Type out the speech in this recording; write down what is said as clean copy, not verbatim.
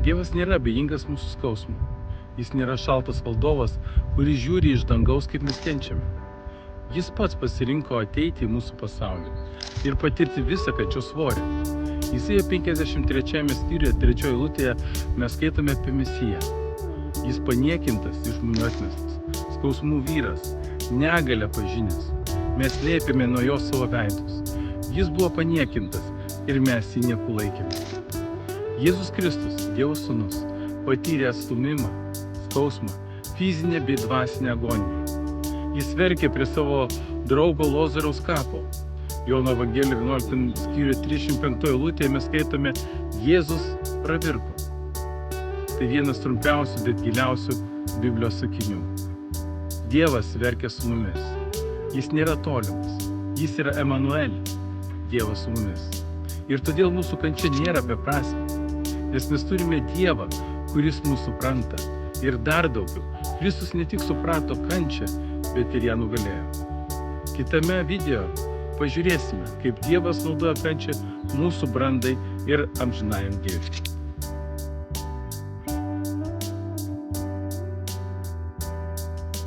Dievas nėra abejingas mūsų skausmui. Jis nėra šaltas valdovas, kuris žiūri iš dangaus, kaip mes kenčiame. Jis pats pasirinko ateiti į mūsų pasaulį ir patirti visą kančios svorį. Izaijo 53 skyriuje 3 eilutėje mes skaitome apie Mesiją. Jis paniekintas, iš žmonių atmestas, skausmų vyras, negalę pažinęs. Mes slėpėme nuo jo savo veidus. Jis buvo paniekintas ir mes jį niekų laikėme. Jėzus Kristus, Dievo Sūnus, patyrė atstūmimą, skausmą, fizinę bei dvasinę agoniją. Jis verkė prie savo draugo Lozoriaus kapo. Jono Evangelijoje 11 skyriuje 35 eilutėje mes skaitome Jėzus pravirko. Tai vienas trumpiausių, bet giliausių Biblijos sakinių. Dievas verkia su mumis. Jis nėra tolimas. Jis yra Emanuelis, Dievas su mumis. Ir todėl mūsų kančia nėra beprasmė. Nes mes turime Dievą, kuris mūsų supranta. Ir dar daugiau, Kristus ne tik suprato kančią, bet ir ją nugalėjo. Kitame video pažiūrėsime, kaip Dievas naudoja kančią mūsų brandai ir amžinajam gyvenimui.